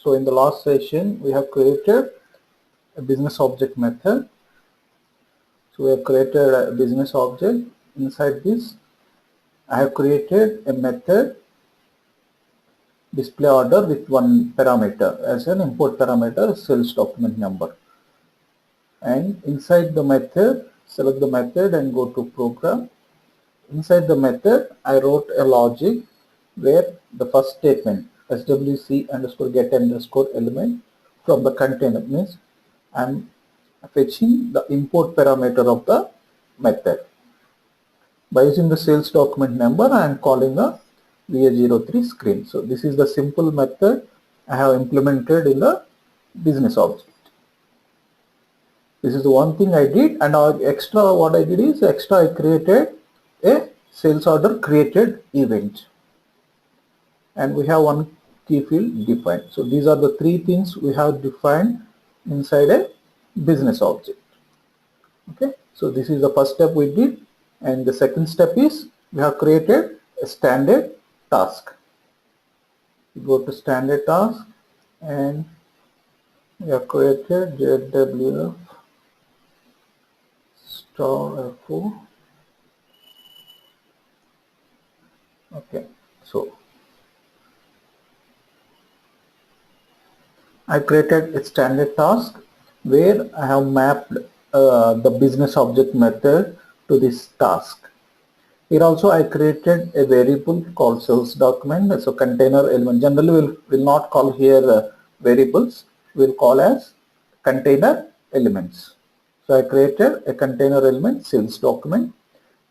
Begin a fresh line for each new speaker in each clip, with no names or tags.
So in the last session, we have created a business object method. So we have created a business object. Inside this, I have created a method display order with one parameter as an import parameter sales document number. And inside the method, select the method and go to program. Inside the method, I wrote a logic where the first statement swc underscore get underscore element from the container means I'm fetching the import parameter of the method. By using the sales document number, I am calling a VA03 screen. So this is the simple method I have implemented in the business object. This is the one thing I did, and extra what I did is I created a sales order created event, and we have one key field defined. So these are the three things we have defined inside a business object. Okay, so this is the first step we did, and the second step is we have created a standard task. We go to standard task and we have created JWF star F4. Okay, so I created a standard task where I have mapped the business object method to this task. Here also I created a variable called sales document. So container element, generally will not call here variables, we'll call as container elements. So I created a container element sales document,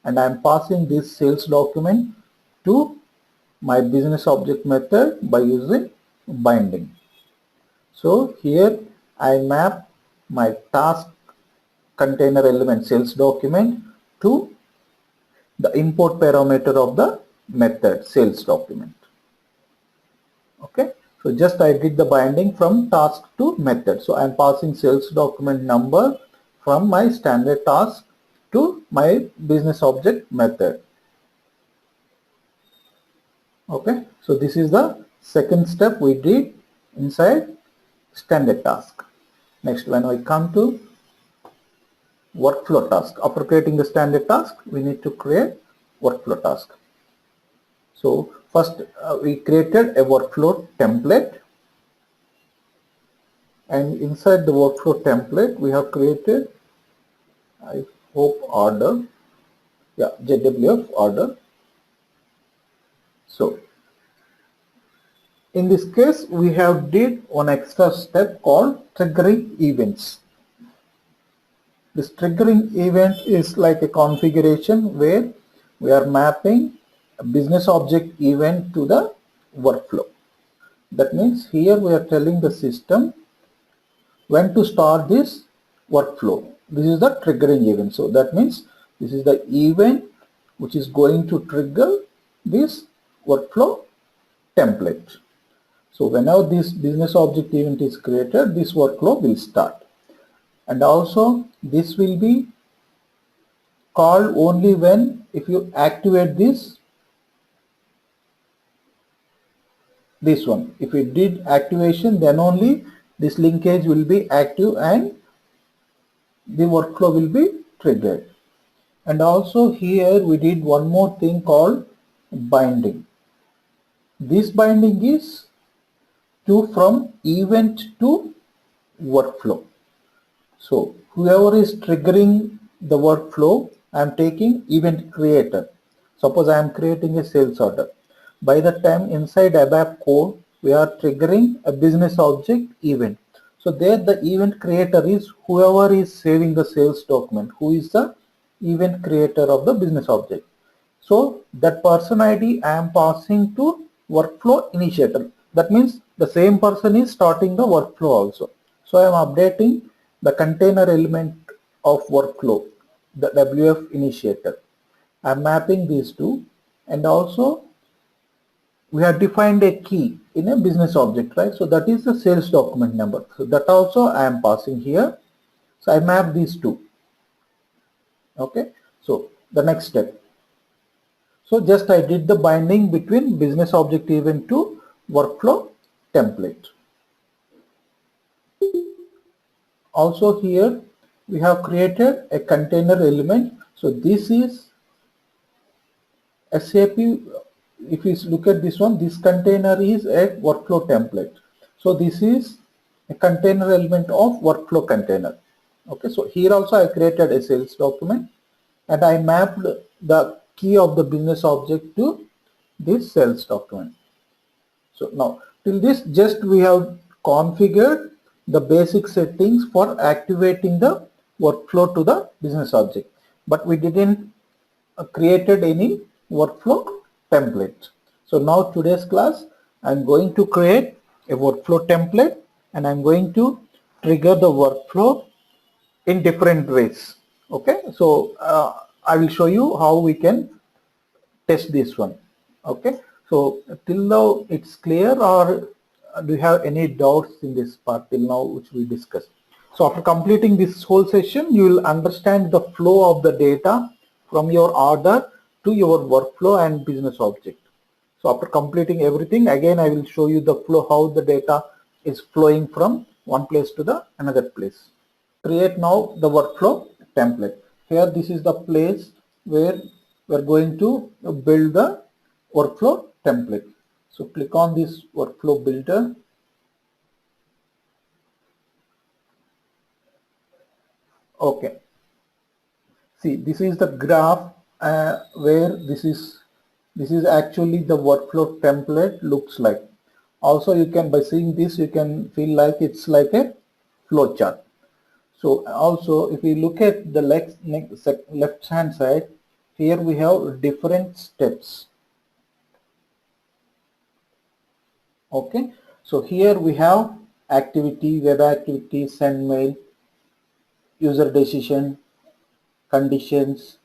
and I am passing this sales document to my business object method by using binding. So here I map my task container element sales document to the import parameter of the method sales document. Okay, so just I did the binding from task to method. So I am passing sales document number from my standard task to my business object method. Okay, so this is the second step we did inside standard task. Next, when we come to workflow task, after creating the standard task, we need to create workflow task. So first we created a workflow template, and inside the workflow template we have created, I hope, order, yeah, JWF order. So in this case we have did one extra step called triggering events. This triggering event is like a configuration where we are mapping a business object event to the workflow. That means here we are telling the system when to start this workflow. This is the triggering event. So that means this is the event which is going to trigger this workflow template. So whenever this business object event is created, this workflow will start. And also this will be called only when if you activate this one. If you did activation, then only this linkage will be active and the workflow will be triggered. And also here we did one more thing called binding. This binding is from event to workflow. So whoever is triggering the workflow, I am taking event creator. Suppose I am creating a sales order. By the time inside ABAP code, we are triggering a business object event. So there the event creator is whoever is saving the sales document, who is the event creator of the business object. So that person ID I am passing to workflow initiator. That means the same person is starting the workflow also. So I am updating the container element of workflow, the WF initiator. I am mapping these two, and also we have defined a key in a business object, right? So that is the sales document number. So that also I am passing here. So I map these two. Okay. So the next step. So just I did the binding between business object event to workflow template. Also here we have created a container element. So this is SAP. If you look at this one, this container is a workflow template. So this is a container element of workflow container. Okay, so here also I created a sales document and I mapped the key of the business object to this sales document. So now till this, just we have configured the basic settings for activating the workflow to the business object, but we didn't created any workflow template. So now today's class, I'm going to create a workflow template and I'm going to trigger the workflow in different ways. Okay, so I will show you how we can test this one. Okay, so till now it's clear, or do you have any doubts in this part till now which we discussed? So after completing this whole session, you will understand the flow of the data from your order to your workflow and business object. So after completing everything, again I will show you the flow, how the data is flowing from one place to the another place. Create now the workflow template. Here this is the place where we are going to build the workflow template. So click on this workflow builder. Okay. See, this is the graph where this is actually the workflow template looks like. Also, you can, by seeing this, you can feel like it's like a flow chart. So also, if you look at the left hand side, here we have different steps. Okay, so here we have activity, web activity, send mail, user decision, conditions,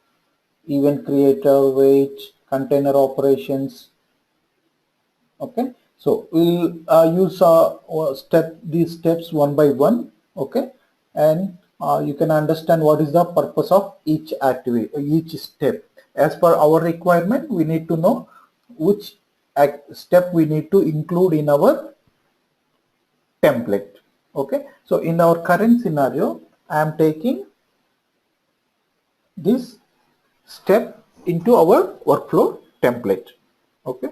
event creator, wait, container operations. Okay, so we'll use these steps one by one. Okay, and you can understand what is the purpose of each activity, each step. As per our requirement, we need to know which step we need to include in our template. Okay, so in our current scenario, I am taking this step into our workflow template. Okay,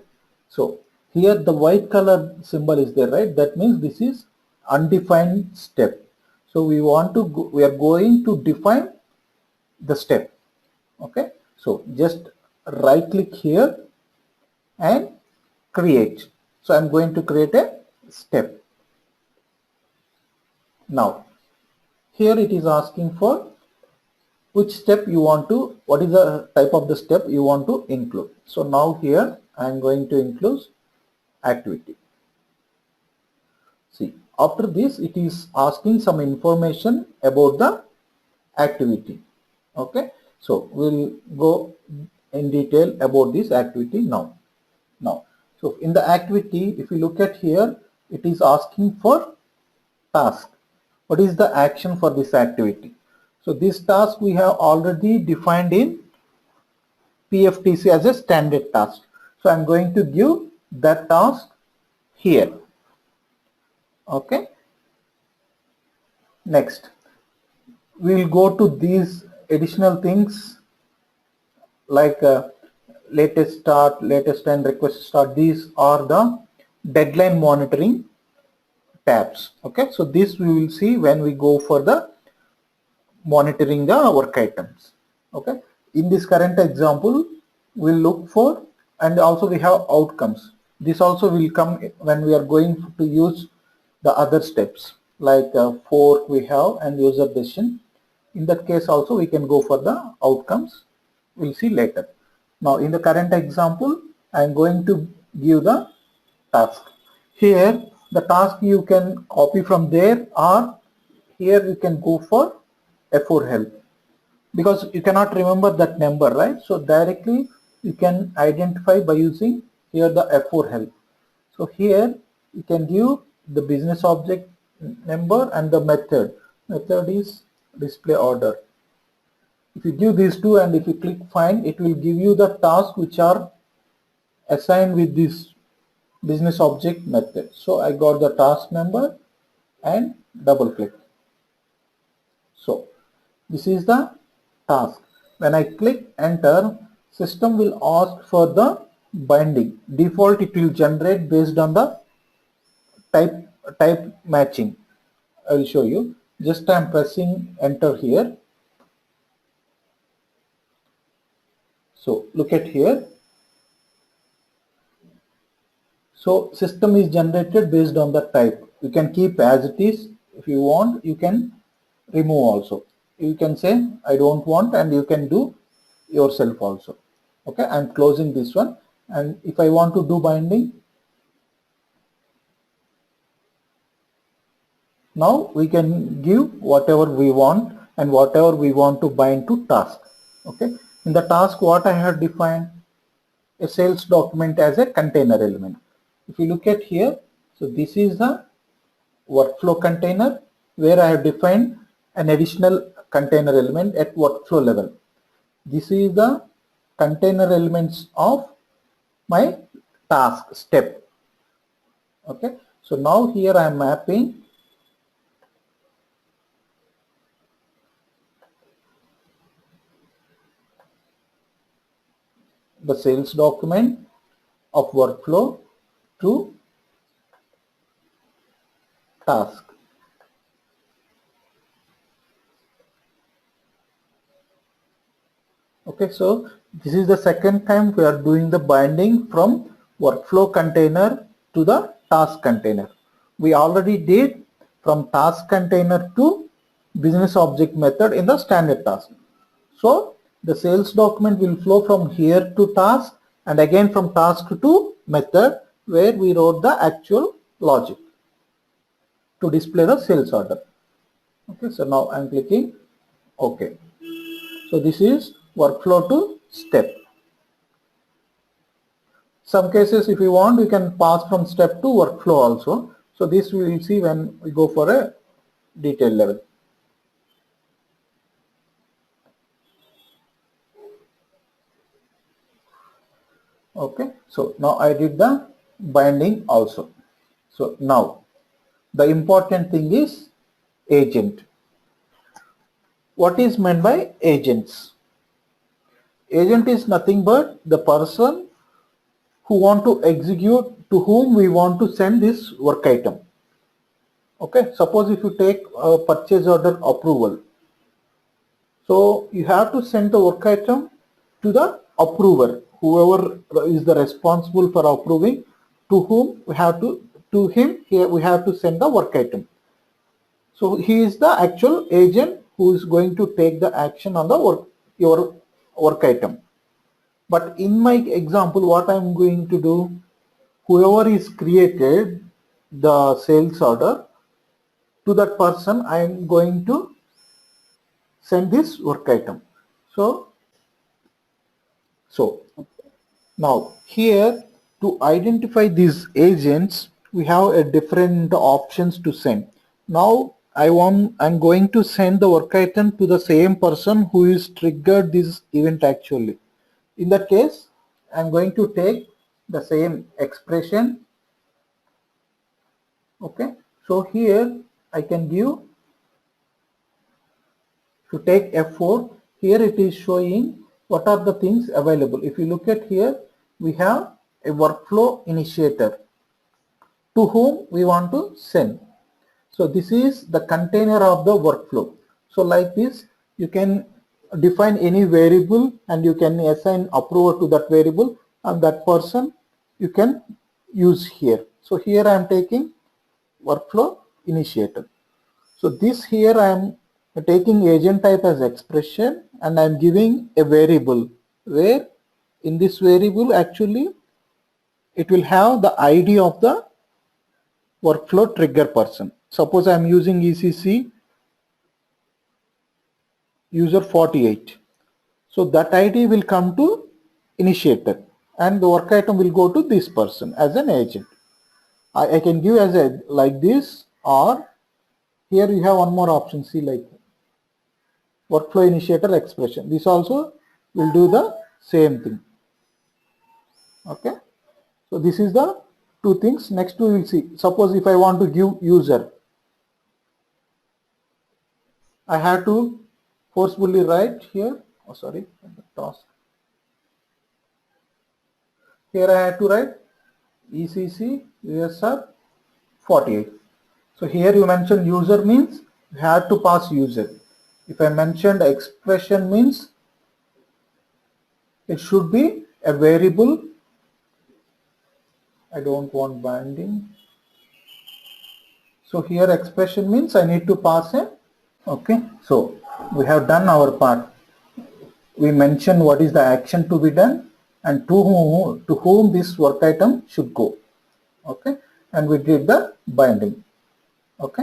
so here the white color symbol is there, right? That means this is undefined step. So we want to we are going to define the step. Okay, so just right click here and create. So I'm going to create a step. Now here it is asking for which step you want to, what is the type of the step you want to include. So now here I am going to include activity. See, after this it is asking some information about the activity. Okay, so we'll go in detail about this activity now. So in the activity, if you look at here, it is asking for task. What is the action for this activity? So this task we have already defined in PFTC as a standard task. So I'm going to give that task here. Okay. Next, we will go to these additional things like latest start, latest and request start. These are the deadline monitoring tabs. Okay, so this we will see when we go for the monitoring the work items. Okay, in this current example, we'll look for, and also we have outcomes. This also will come when we are going to use the other steps like fork we have and user decision. In that case also we can go for the outcomes. We'll see later. Now in the current example, I am going to give the task. Here the task you can copy from there, or here you can go for F4 help, because you cannot remember that number, right? So directly you can identify by using here the F4 help. So here you can give the business object number and the method. Method is display order. If you give these two and if you click find, it will give you the tasks which are assigned with this business object method. So I got the task number and double click. So this is the task. When I click enter, system will ask for the binding. Default it will generate based on the type matching. I will show you. Just I am pressing enter here. So look at here. So system is generated based on the type. You can keep as it is. If you want, you can remove also. You can say I don't want, and you can do yourself also. Okay, I'm closing this one, and if I want to do binding, now we can give whatever we want and whatever we want to bind to task. Okay, in the task what I have defined a sales document as a container element. If you look at here, so this is the workflow container where I have defined an additional container element at workflow level. This is the container elements of my task step. Okay, so now here I am mapping the sales document of workflow to task. Okay, so this is the second time we are doing the binding from workflow container to the task container. We already did from task container to business object method in the standard task. So the sales document will flow from here to task and again from task to method where we wrote the actual logic to display the sales order. Okay, so now I'm clicking OK. So this is workflow to step. Some cases if you want you can pass from step to workflow also. So this we will see when we go for a detailed level. Okay, so now I did the binding also. So now the important thing is agent. What is meant by agents? Agent is nothing but the person who want to execute, to whom we want to send this work item. Okay, suppose if you take a purchase order approval, so you have to send the work item to the approver, whoever is the responsible for approving, to whom we have to him here we have to send the work item. So he is the actual agent who is going to take the action on the your work item. But in my example, what I am going to do, whoever is created the sales order, to that person I am going to send this work item. So now here to identify these agents, we have a different options to send. Now I'm going to send the work item to the same person who is triggered this event actually. In that case, I'm going to take the same expression. Okay, so here I can give, to take F4, here it is showing what are the things available. If you look at here, we have a workflow initiator to whom we want to send. So this is the container of the workflow. So like this, you can define any variable and you can assign approver to that variable, and that person you can use here. So here I am taking workflow initiator. So this here I am taking agent type as expression and I am giving a variable where in this variable actually it will have the ID of the workflow trigger person. Suppose I am using ECC user 48. So that ID will come to initiator and the work item will go to this person as an agent. I can give as a like this, or here you have one more option, see, like workflow initiator expression. This also will do the same thing. Okay, so this is the two things. Next we will see. Suppose if I want to give user, I have to forcefully write here. Oh, sorry, task. Here I have to write ECC USR 48. So here you mentioned user means you have to pass user. If I mentioned expression means it should be a variable. I don't want binding. So here expression means I need to pass a. Okay, so we have done our part. We mentioned what is the action to be done and to whom this work item should go. Okay, and we did the binding. Okay.